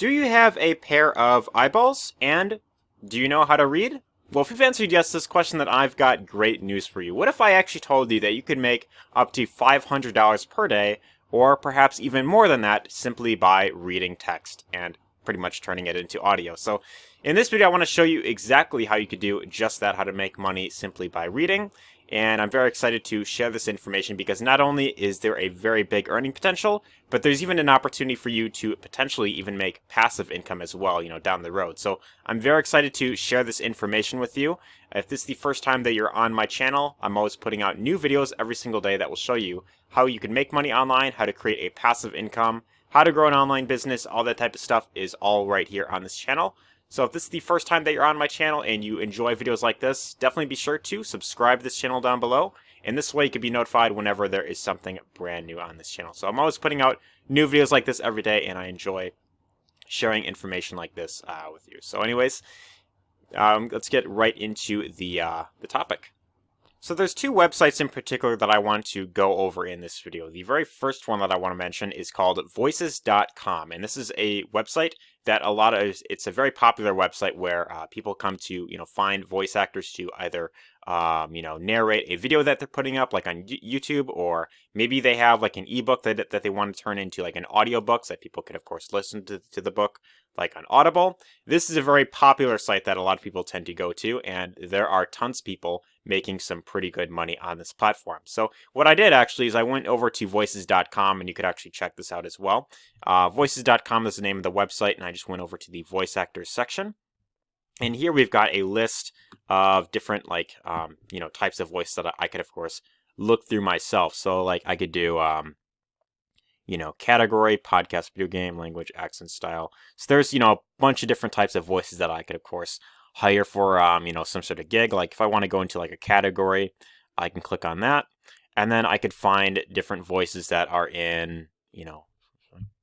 Do you have a pair of eyeballs? And do you know how to read? Well, if you've answered yes to this question, then I've got great news for you. What if I actually told you that you could make up to $500 per day, or perhaps even more than that, simply by reading text and pretty much turning it into audio? So in this video, I want to show you exactly how you could do just that, how to make money simply by reading. And I'm very excited to share this information because not only is there a very big earning potential, but there's even an opportunity for you to potentially even make passive income as well, down the road. So I'm very excited to share this information with you. If this is the first time that you're on my channel, I'm always putting out new videos every single day that will show you how you can make money online, how to create a passive income, how to grow an online business, all that type of stuff is all right here on this channel. So if this is the first time that you're on my channel and you enjoy videos like this, definitely be sure to subscribe to this channel down below. And this way you can be notified whenever there is something brand new on this channel. So I'm always putting out new videos like this every day, and I enjoy sharing information like this with you. So anyways, let's get right into the topic. So there's two websites in particular that I want to go over in this video. The very first one that I want to mention is called Voicescom, and this is a website that it's a very popular website where people come to, find voice actors to either, narrate a video that they're putting up, like on YouTube, or maybe they have like an ebook that they want to turn into like an audiobook so that people can, of course, listen to the book, like on Audible. This is a very popular site that a lot of people tend to go to, and there are tons of people making some pretty good money on this platform. So what I did actually is I went over to voices.com, and you could actually check this out as well. Voices.com is the name of the website, and I just went over to the voice actors section. And here we've got a list of different types of voice that I could, of course, look through myself. So like I could do category, podcast, video game, language, accent, style. So there's, a bunch of different types of voices that I could, of course, hire for, some sort of gig. Like if I want to go into like a category, I can click on that. And then I could find different voices that are in,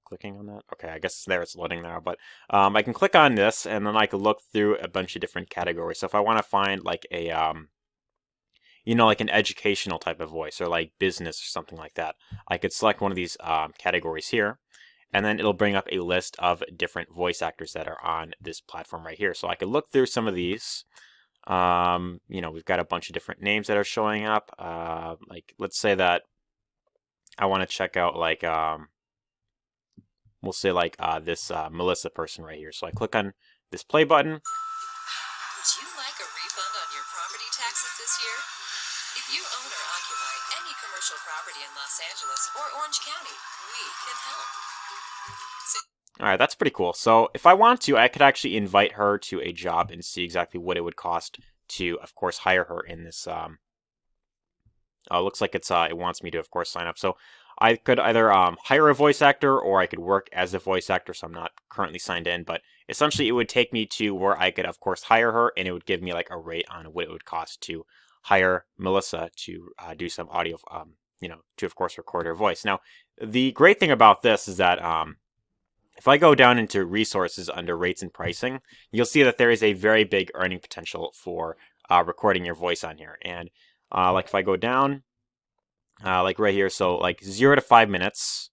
clicking on that. Okay, I guess it's loading now. But I can click on this, and then I could look through a bunch of different categories. So if I want to find like a, like an educational type of voice, or like business or something like that, I could select one of these categories here, and then it'll bring up a list of different voice actors that are on this platform right here. So I could look through some of these. We've got a bunch of different names that are showing up. Like let's say that I want to check out like we'll say like this Melissa person right here. So I click on this play button. Would you like a refund on your property taxes this year? If you own or occupy any commercial property in Los Angeles or Orange County, we can help. All right, that's pretty cool. So if I want to, I could actually invite her to a job and see exactly what it would cost to, of course, hire her in this. Looks like it wants me to, of course, sign up. So I could either hire a voice actor, or I could work as a voice actor. So I'm not currently signed in, but essentially it would take me to where I could, of course, hire her, and it would give me like a rate on what it would cost to hire Melissa to do some audio, to, of course, record her voice. Now, the great thing about this is that if I go down into resources under rates and pricing, you'll see that there is a very big earning potential for recording your voice on here. And like if I go down, like right here, so like 0 to 5 minutes,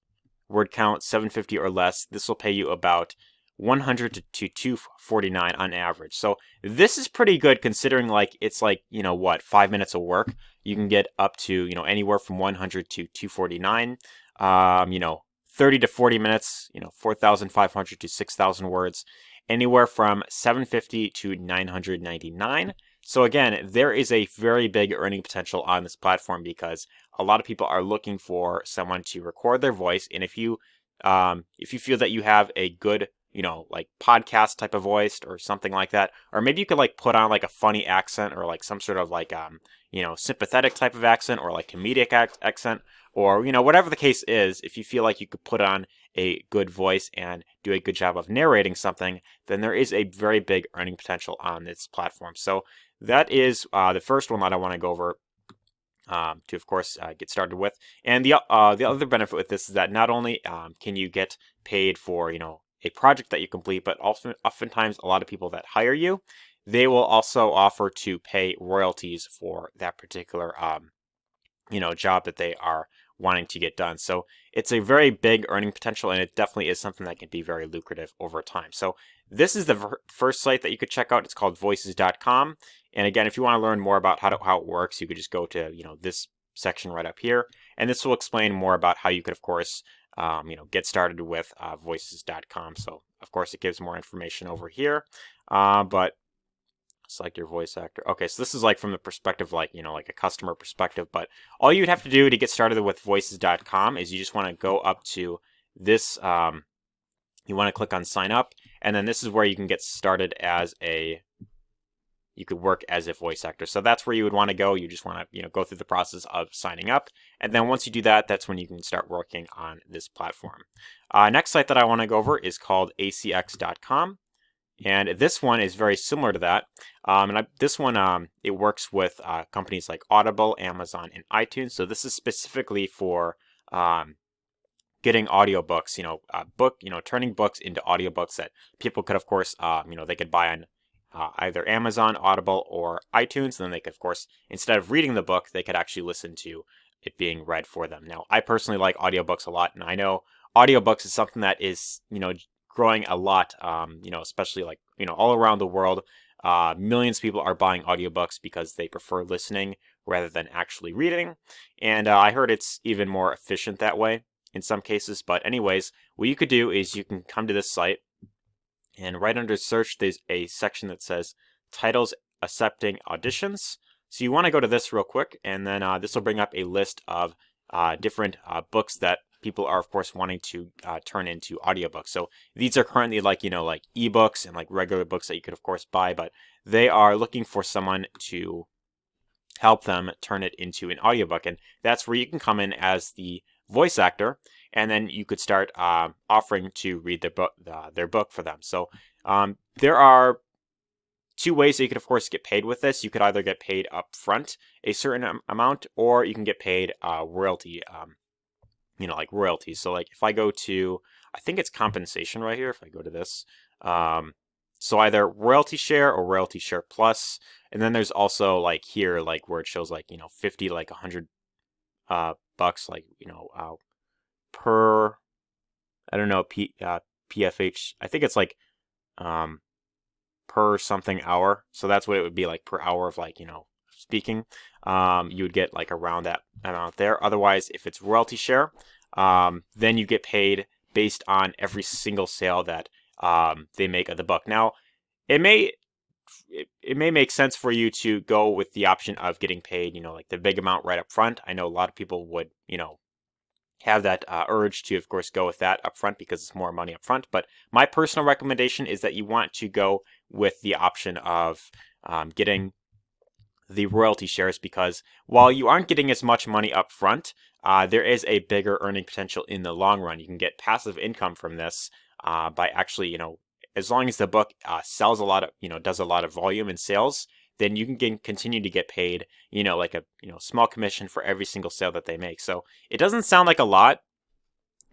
word count 750 or less, this will pay you about 100 to 249 on average. So this is pretty good considering like it's like, 5 minutes of work. You can get up to, anywhere from 100 to 249. 30 to 40 minutes, 4,500 to 6,000 words, anywhere from 750 to 999. So again, there is a very big earning potential on this platform because a lot of people are looking for someone to record their voice. And if you feel that you have a good, like podcast type of voice or something like that, or maybe you could like put on like a funny accent or like some sort of like, sympathetic type of accent or like comedic accent, or, whatever the case is, if you feel like you could put on a good voice and do a good job of narrating something, then there is a very big earning potential on this platform. So that is the first one that I want to go over to, of course, get started with. And the other benefit with this is that not only can you get paid for, a project that you complete, but also oftentimes a lot of people that hire you, they will also offer to pay royalties for that particular job that they are wanting to get done. So it's a very big earning potential, and it definitely is something that can be very lucrative over time. So this is the first site that you could check out. It's called Voices.com. And again, if you want to learn more about how it works, you could just go to this section right up here, and this will explain more about how you could, of course, get started with Voices.com. So of course, it gives more information over here, but select your voice actor. Okay, so this is like from the perspective, like a customer perspective. But all you'd have to do to get started with Voices.com is you just want to go up to this. You want to click on Sign Up, and then this is where you can get started as a. You could work as a voice actor. So that's where you would want to go. You just want to go through the process of signing up, and then once you do that, that's when you can start working on this platform. Next site that I want to go over is called acx.com. And this one is very similar to that. This one, it works with companies like Audible, Amazon, and iTunes. So this is specifically for getting audiobooks, turning books into audiobooks that people could, of course, they could buy on either Amazon, Audible, or iTunes. And then they could, of course, instead of reading the book, they could actually listen to it being read for them. Now, I personally like audiobooks a lot, and I know audiobooks is something that is, growing a lot, especially like, all around the world. Millions of people are buying audiobooks because they prefer listening rather than actually reading. And I heard it's even more efficient that way in some cases. But anyways, what you could do is you can come to this site, and right under search, there's a section that says titles accepting auditions. So you want to go to this real quick, and then this will bring up a list of different books that people are, of course, wanting to turn into audiobooks. So these are currently like ebooks and like regular books that you could, of course, buy, but they are looking for someone to help them turn it into an audiobook. And that's where you can come in as the voice actor, and then you could start offering to read their book for them. So there are two ways that you could, of course, get paid with this. You could either get paid up front a certain amount, or you can get paid royalty, like royalties. So like if I go to, I think it's compensation right here. If I go to this, so either royalty share or royalty share plus, and then there's also like here, like where it shows like 50, like 100 bucks, like per, I don't know, PFH. I think it's like per something hour. So that's what it would be like per hour of like speaking. You would get like around that amount there. Otherwise, if it's royalty share, then you get paid based on every single sale that they make of the book. Now, it may make sense for you to go with the option of getting paid, like the big amount right up front. I know a lot of people would, have that urge to, of course, go with that up front because it's more money up front. But my personal recommendation is that you want to go with the option of getting the royalty shares, because while you aren't getting as much money up front, there is a bigger earning potential in the long run. You can get passive income from this by actually, as long as the book sells a lot of, does a lot of volume in sales, then you can continue to get paid, like a small commission for every single sale that they make. So it doesn't sound like a lot,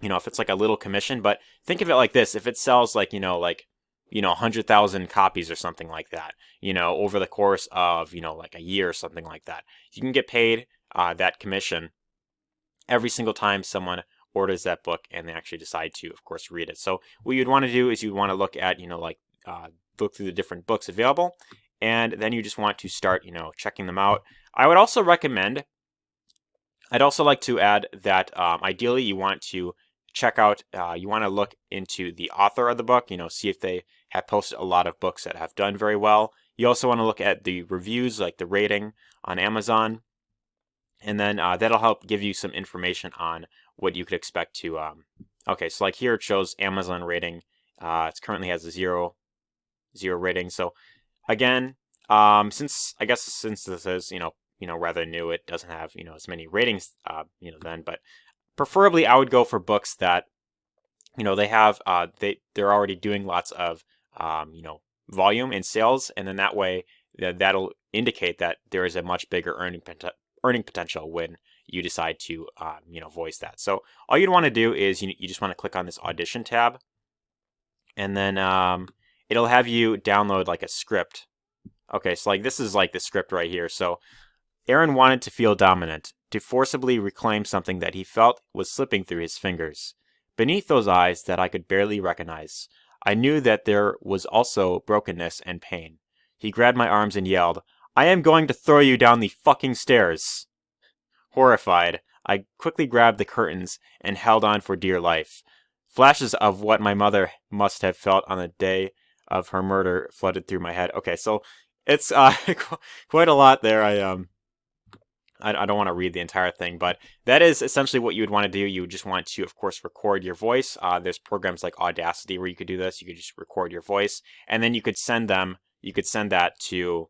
if it's like a little commission, but think of it like this: if it sells like 100,000 copies or something like that, over the course of like a year or something like that, you can get paid that commission every single time someone orders that book and they actually decide to, of course, read it. So what you'd want to do is you'd want to look at look through the different books available, and then you just want to start checking them out. I would also recommend, I'd also like to add that ideally you want to check out, you want to look into the author of the book, see if they have posted a lot of books that have done very well. You also want to look at the reviews, like the rating on Amazon, and then that'll help give you some information on what you could expect to, okay, so like here it shows Amazon rating, it currently has a 0 rating. So again, since this is, rather new, it doesn't have, as many ratings, then, but preferably I would go for books that, they have, they're already doing lots of, volume in sales, and then that way that'll indicate that there is a much bigger earning potential when you decide to, voice that. So all you'd want to do is you just want to click on this audition tab, and then it'll have you download like a script. Okay, so like this is like the script right here. So Aaron wanted to feel dominant, to forcibly reclaim something that he felt was slipping through his fingers. Beneath those eyes that I could barely recognize, I knew that there was also brokenness and pain. He grabbed my arms and yelled, "I am going to throw you down the fucking stairs!" Horrified, I quickly grabbed the curtains and held on for dear life. Flashes of what my mother must have felt on the day of her murder flooded through my head. Okay, so it's quite a lot there. I don't want to read the entire thing, but that is essentially what you would want to do. You would just want to, of course, record your voice. There's programs like Audacity where you could do this. You could just record your voice, and then you could send them. You could send that to,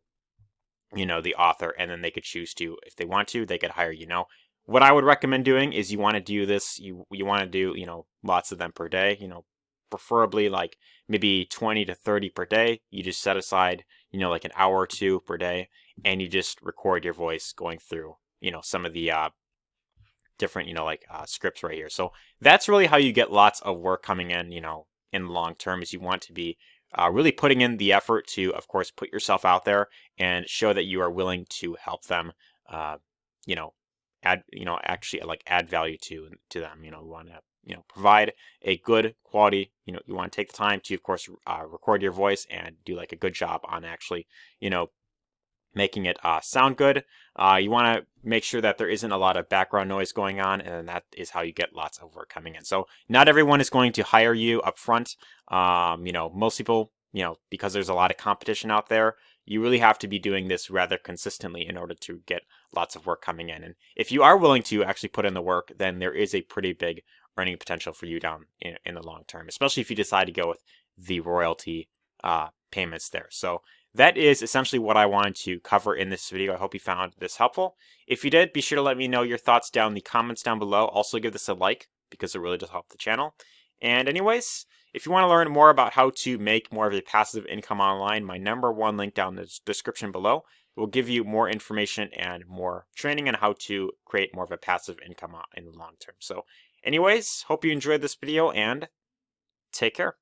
the author, and then they could choose to, if they want to, they could hire you. Know what I would recommend doing is you want to do this. You want to do lots of them per day. Preferably like maybe 20 to 30 per day. You just set aside like an hour or two per day, and you just record your voice going through some of the different scripts right here. So that's really how you get lots of work coming in in the long term. Is you want to be really putting in the effort to, of course, put yourself out there and show that you are willing to help them add actually like add value to them. We want to provide a good quality. You want to take the time to, of course, record your voice and do like a good job on actually making it sound good. You want to make sure that there isn't a lot of background noise going on, and that is how you get lots of work coming in. So not everyone is going to hire you up front. Most people, because there's a lot of competition out there, you really have to be doing this rather consistently in order to get lots of work coming in. And if you are willing to actually put in the work, then there is a pretty big earning potential for you down in the long term, especially if you decide to go with the royalty payments there. So that is essentially what I wanted to cover in this video. I hope you found this helpful. If you did, be sure to let me know your thoughts down in the comments down below. Also give this a like because it really does help the channel. And anyways, if you want to learn more about how to make more of a passive income online, my #1 link down in the description below will give you more information and more training on how to create more of a passive income in the long term. So anyways, hope you enjoyed this video and take care.